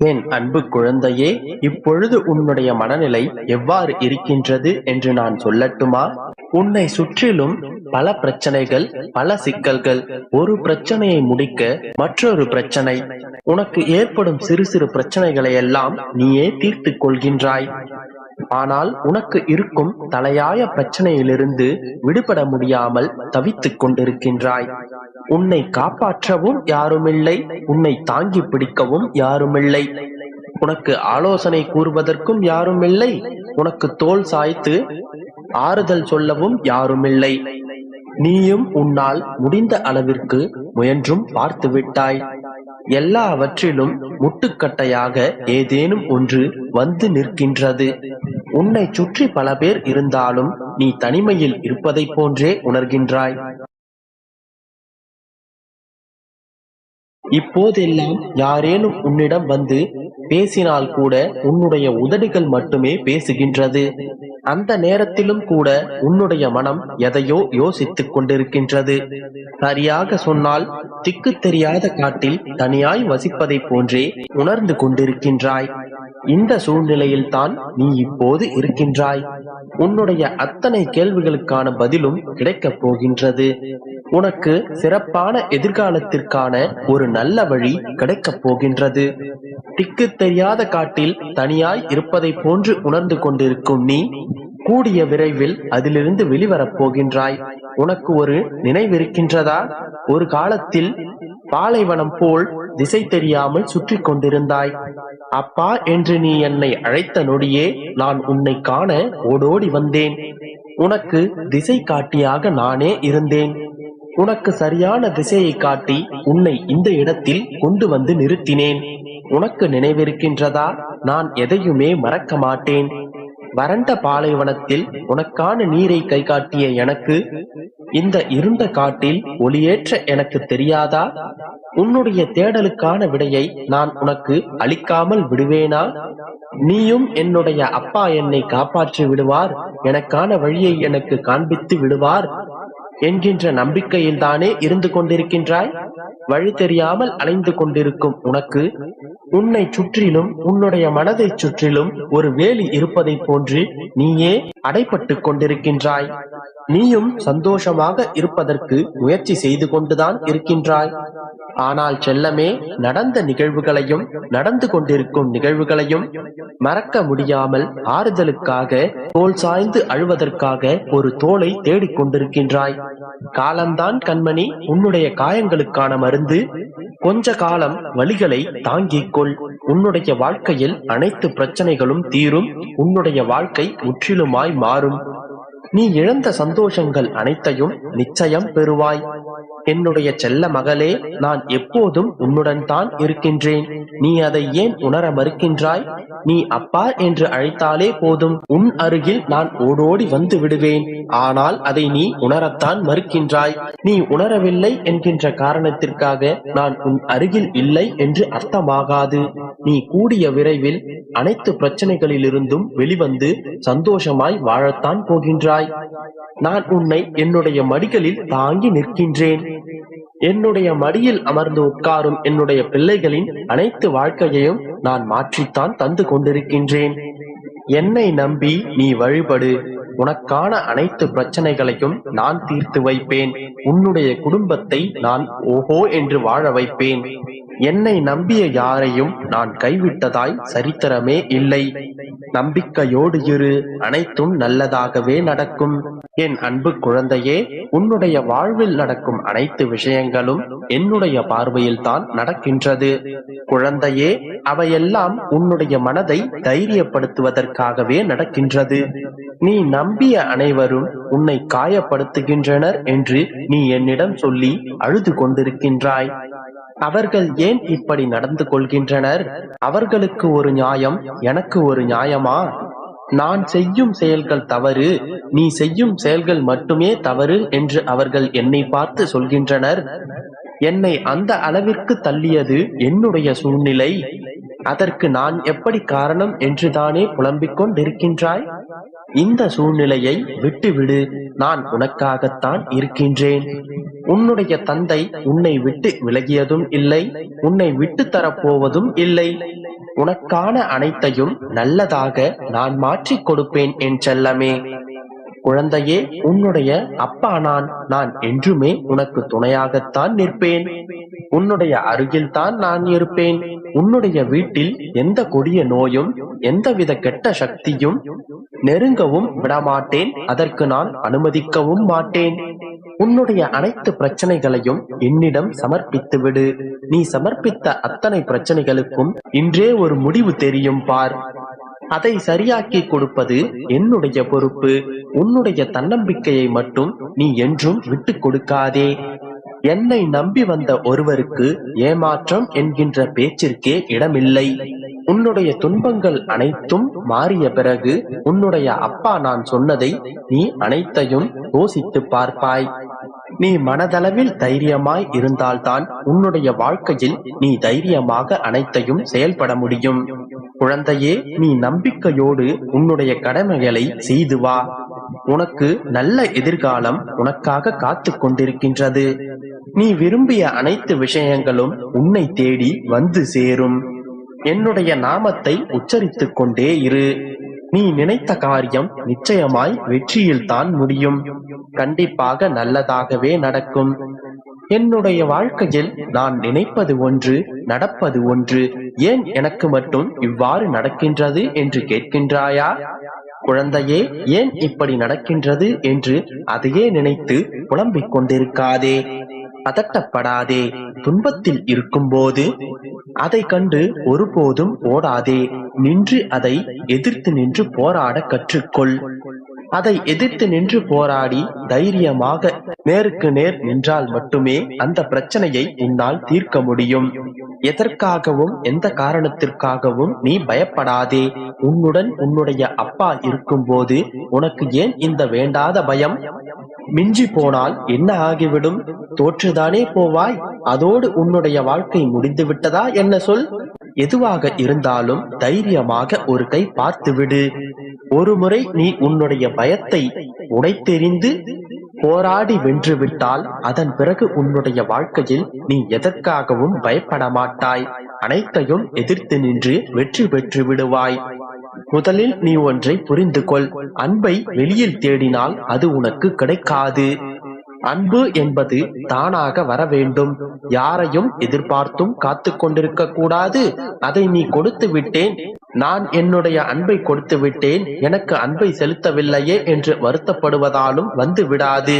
என் அன்பு குழந்தையே, இப்பொழுது உன்னுடைய மனநிலை எவ்வாறு இருக்கின்றது என்று நான் சொல்லட்டுமா? உன்னை சுற்றிலும் பல பிரச்சனைகள், பல சிக்கல்கள். ஒரு பிரச்சனையை முடிக்க மற்றொரு பிரச்சனை. உனக்கு ஏற்படும் சிறு சிறு பிரச்சனைகளை எல்லாம் நீயே தீர்த்துக் கொள்கின்றாய். ஆனால் உனக்கு இருக்கும் தலையாய பிரச்சனையிலிருந்து விடுபட முடியாமல் தவித்துக் கொண்டிருக்கின்றாய். உன்னை காப்பாற்றவும் யாருமில்லை, உன்னை தாங்கி பிடிக்கவும் யாருமில்லை, உனக்கு ஆலோசனை கூறுவதற்கும் யாருமில்லை, உனக்கு தோள் சாய்த்து ஆறுதல் சொல்லவும் யாருமில்லை. நீயும் உன்னால் முடிந்த அளவிற்கு முயன்றும் பார்த்து விட்டாய். எல்லாவற்றிலும் முட்டுக்கட்டையாக ஏதேனும் ஒன்று வந்து நிற்கின்றது. உன்னை சுற்றி பல பேர் இருந்தாலும் நீ தனிமையில் இருப்பதைப் போன்றே உணர்கின்றாய். இப்போதெல்லாம் யாரேனும் உன்னிடம் வந்து பேசினால் கூட உன்னுடைய உதடுகள் மட்டுமே பேசுகின்றது. அந்த நேரத்திலும் கூட உன்னுடைய மனம் எதையோ யோசித்துக் கொண்டிருக்கின்றது. சரியாக சொன்னால் திக்கு தெரியாத காட்டில் தனியாய் வசிப்பதைப் போன்றே உணர்ந்து கொண்டிருக்கின்றாய். இந்த சூழ்நிலையில் தான் நீ இப்போது இருக்கின்றாய். உன்னுடைய அத்தனை கேள்விகளுக்கான பதிலும் கிடைக்கப் போகின்றது. உனக்கு சிறப்பான எதிர்காலத்திற்கான ஒரு நல்ல வழி கிடைக்கப் போகின்றது. திக்கு தெரியாத காட்டில் தனியாய் இருப்பதை போன்று உணர்ந்து கொண்டிருக்கும் நீ கூடிய விரைவில் அதிலிருந்து வெளிவரப் போகின்றாய். உனக்கு ஒரு நினைவிருக்கின்றதா? ஒரு காலத்தில் பாலைவனம் போல் திசை தெரியாமல் சுற்றி கொண்டிருந்தாய். அப்பா என்று நீ என்னை அழைத்த நொடியே நான் உன்னை காண ஓடோடி வந்தேன். உனக்கு திசை காட்டியாக நானே இருந்தேன். உனக்கு சரியான திசையை காட்டி உன்னை இந்த இடத்தில் கொண்டு வந்து நிறுத்தினேன். உனக்கு நினைவிருக்கின்றதா? நான் எதையுமே மறக்க மாட்டேன். வறண்ட பாலைவனத்தில் உனக்கான நீரை கை காட்டிய எனக்கு இந்த இருண்ட காட்டில் ஒளியேற்ற எனக்கு தெரியாதா? உன்னுடைய தேடலுக்கான விடையை நான் உனக்கு அளிக்காமல் விடுவேனா? நீயும் என்னுடைய அப்பா என்னை காப்பாற்றி விடுவார், எனக்கான வழியை எனக்கு காண்பித்து விடுவார் என்கின்ற நம்பிக்கையில் தானே இருந்து கொண்டிருக்கின்றாய். வழி தெரியாமல் அலைந்து கொண்டிருக்கும் உனக்கு உன்னை சுற்றிலும் உன்னுடைய மனதை சுற்றிலும் ஒரு வேலி இருப்பதை போன்று நீயே அடைபட்டு கொண்டிருக்கின்றாய். நீயும் சந்தோஷமாக இருப்பதற்கு முயற்சி செய்து கொண்டுதான் இருக்கின்றாய். ஆனால் செல்லமே, நடந்த நிகழ்வுகளையும் நடந்து கொண்டிருக்கும் நிகழ்வுகளையும் மறக்க முடியாமல் ஆறுதலுக்காக தோள் சாய்ந்து அழுவதற்காக ஒரு தோளை தேடிக் கொண்டிருக்கின்றாய். காலம்தான் கண்மணி உன்னுடைய காயங்களுக்கான மருந்து. கொஞ்ச காலம் வலிகளை தாங்கிக் கொள். உன்னுடைய வாழ்க்கையில் அனைத்து பிரச்சனைகளும் தீரும். உன்னுடைய வாழ்க்கை முற்றிலுமாய் மாறும். நீ இழந்த சந்தோஷங்கள் அனைத்தையும் நிச்சயம் பெறுவாய். என்னுடைய செல்ல மகளே, நான் எப்போதும் உன்னுடன் தான் இருக்கின்றேன். நீ அதை ஏன் உணர மறுக்கின்றாய்? நீ அப்பா என்று அழைத்தாலே போதும், உன் அருகில் நான் ஓடோடி வந்து விடுவேன். ஆனால் அதை நீ உணரத்தான் மறுக்கின்றாய். நீ உணரவில்லை என்கின்ற காரணத்திற்காக நான் உன் அருகில் இல்லை என்று அர்த்தமாகாது. நீ கூடிய விரைவில் அனைத்து பிரச்சனைகளிலிருந்தும் வெளிவந்து சந்தோஷமாய் வாழத்தான் போகின்றாய். நான் உன்னை என்னுடைய மடிகளில் தாங்கி நிற்கின்றேன். என்னுடைய மடியில் அமர்ந்து உட்காரும் என்னுடைய பிள்ளைகளின் அனைத்து வாழ்க்கையையும் நான் மாற்றித்தான் தந்து கொண்டிருக்கின்றேன். என்னை நம்பி நீ வழிபடு. உனக்கான அனைத்து பிரச்சனைகளையும் நான் தீர்த்து வைப்பேன். உன்னுடைய குடும்பத்தை நான் ஓஹோ என்று வாழ வைப்பேன். என்னை நம்பிய யாரையும் நான் கைவிட்டதாய் சரித்திரமே இல்லை. நம்பிக்கையோடு இரு, அனைத்தும் நல்லதாகவே நடக்கும். என் அன்பு குழந்தையே, உன்னுடைய வாழ்வில் நடக்கும் அனைத்து விஷயங்களும் என்னுடைய பார்வையில் தான் நடக்கின்றது. குழந்தையே, அவையெல்லாம் உன்னுடைய மனதை தைரியப்படுத்துவதற்காகவே நடக்கின்றது. நீ நம்பிய அனைவரும் உன்னை காயப்படுத்துகின்றனர் என்று நீ என்னிடம் சொல்லி அழுது கொண்டிருக்கின்றாய். அவர்கள் ஏன் இப்படி நடந்து கொள்கின்றனர்? அவர்களுக்கு ஒரு நியாயம், எனக்கு ஒரு நியாயமா? நான் செய்யும் செயல்கள் தவறு, நீ செய்யும் செயல்கள் மட்டுமே தவறு என்று அவர்கள் என்னை பார்த்து சொல்கின்றனர். என்னை அந்த அளவிற்கு தள்ளியது என்னுடைய சூழ்நிலை. அதற்கு நான் எப்படி காரணம் என்றுதானே புலம்பிக் கொண்டிருக்கின்றாய்? இந்த சூழ்நிலையை விட்டுவிடு. நான் உனக்காகத்தான் இருக்கின்றேன். உன்னுடைய தந்தை உன்னை விட்டு விலகியதும் இல்லை, உன்னை விட்டு தரப்போவதும் இல்லை. உனக்கான அனைத்தையும் நல்லதாக நான் மாற்றிக் கொடுப்பேன் என் செல்லமே. குழந்தையே, உன்னுடைய அப்பா நான் என்றுமே உனக்கு துணையாகத்தான் நிற்பேன். உன்னுடைய அருகில்தான் நான் இருப்பேன். உன்னுடைய வீட்டில் எந்த கொடிய நோயும் எந்தவித கெட்ட சக்தியும் நெருங்கவும் விடமாட்டேன். அதற்கு நான் அனுமதிக்கவும் மாட்டேன். உன்னுடைய அனைத்து பிரச்சனைகளையும் என்னிடம் சமர்ப்பித்து விடு. நீ சமர்ப்பித்த அத்தனை பிரச்சனைகளுக்கும் இன்றே ஒரு முடிவு தெரியும் பார். அதை சரியாக்கி கொடுப்பது என்னுடைய பொறுப்பு. உன்னுடைய தன்னம்பிக்கையை மட்டும் நீ என்றும் விட்டு கொடுக்காதே. என்னை நம்பி வந்த ஒருவருக்கு ஏமாற்றம் என்கின்ற பேச்சிற்கே இடமில்லை. உன்னுடைய துன்பங்கள் அனைத்தும் மாறிய பிறகு உன்னுடைய அப்பா நான் சொன்னதை நீ அனைத்தையும் யோசித்து பார்ப்பாய். நீ மனதளவில் தைரியமாய் இருந்தால்தான் உன்னுடைய வாழ்க்கையில் நீ தைரியமாக அனைத்தையும் செயல்பட முடியும். குழந்தையே, நீ நம்பிக்கையோடு உன்னுடைய கடமைகளை செய்து வா. உனக்கு நல்ல எதிர்காலம் உனக்காக காத்து கொண்டிருக்கின்றது. நீ விரும்பிய அனைத்து விஷயங்களும் உன்னை தேடி வந்து சேரும். என்னுடைய நாமத்தை உச்சரித்துக் கொண்டே இரு. நீ நினைத்த காரியம் நிச்சயமாய் வெற்றியில் தான் முடியும். கண்டிப்பாக நல்லதாகவே நடக்கும். என்னுடைய வாழ்க்கையில் நான் நினைப்பது ஒன்று, நடப்பது ஒன்று. ஏன் எனக்கு மட்டும் இவ்வாறு நடக்கின்றது என்று கேட்கின்றாயா? குழந்தையே, ஏன் இப்படி நடக்கின்றது என்று அதையே நினைத்து புலம்பிக் கொண்டிருக்காதே. பதட்டப்படாதே. துன்பத்தில் இருக்கும்போது அதை கண்டு ஒருபோதும் ஓடாதே. நின்று அதை எதிர்த்து நின்று போராட கற்றுக்கொள். அதை எதிர்த்து நின்று போராடி தைரியமாக நேருக்கு நேர் நின்றால் மட்டுமே அந்த பிரச்சனையை உன்னால் தீர்க்க முடியும். எதற்காகவும் எந்த காரணத்திற்காகவும் நீ பயப்படாதே. உன்னுடன் உன்னுடைய அப்பா இருக்கும்போது உனக்கு ஏன் இந்த வேண்டாத பயம்? மிஞ்சி போனால் என்ன ஆகிவிடும்? தோற்றுதானே போவாய். அதோடு உன்னுடைய வாழ்க்கை முடிந்து விட்டதா என்ன சொல்? எதுவாக இருந்தாலும் தைரியமாக ஒரு கை பார்த்து விடு. ஒரு முறை நீ உன்னுடைய பயத்தை உடைத்தெறிந்து போராடி வென்று விட்டால் அதன் பிறகு உன்னுடைய வாழ்க்கையில் நீ எதற்காகவும் பயப்பட மாட்டாய். அனைத்தையும் எதிர்த்து நின்று வெற்றி பெற்று விடுவாய். முதலில் நீ ஒன்றை புரிந்து கொள். அன்பை வெளியில் தேடினால் அது உனக்கு கிடைக்காது. அன்பு என்பது தானாக வர வேண்டும். யாரையும் எதிர்பார்த்தும் காத்து கொண்டிருக்க கூடாது. அதை நீ கொடுத்து விட்டேன், நான் என்னுடைய அன்பை கொடுத்து விட்டேன், எனக்கு அன்பை செலுத்தவில்லையே என்று வருத்தப்படுவதாலும் வந்து விடாது.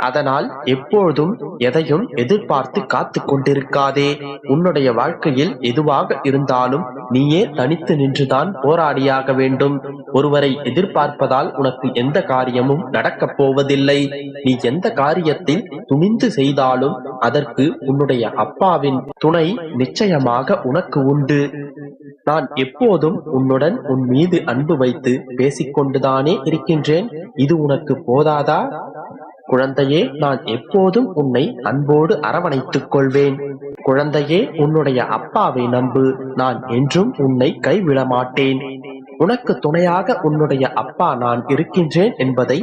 அதனால் எப்பொழுதும் எதையும் எதிர்பார்த்து காத்து கொண்டிருக்காதே. உன்னுடைய வாழ்க்கையில் எதுவாக இருந்தாலும் நீயே தனித்து நின்றுதான் போராடியாக வேண்டும். ஒருவரை எதிர்பார்ப்பதால் உனக்கு எந்த காரியமும் நடக்கப் போவதில்லை. நீ எந்த காரியத்தில் துணிந்து செய்தாலும் அதற்கு உன்னுடைய அப்பாவின் துணை நிச்சயமாக உனக்கு உண்டு. நான் எப்போதும் உன்னுடன் உன் மீது அன்பு வைத்து பேசிக்கொண்டுதானே இருக்கின்றேன். இது உனக்கு போதாதா? குழந்தையே, நான் எப்போதும் உன்னை அன்போடு அரவணைத்துக் கொள்வேன். குழந்தையே, உன்னுடைய அப்பாவை நம்பு. நான் என்றும் உன்னை கைவிட மாட்டேன். உனக்கு துணையாக உன்னுடைய அப்பா நான் இருக்கின்றேன் என்பதை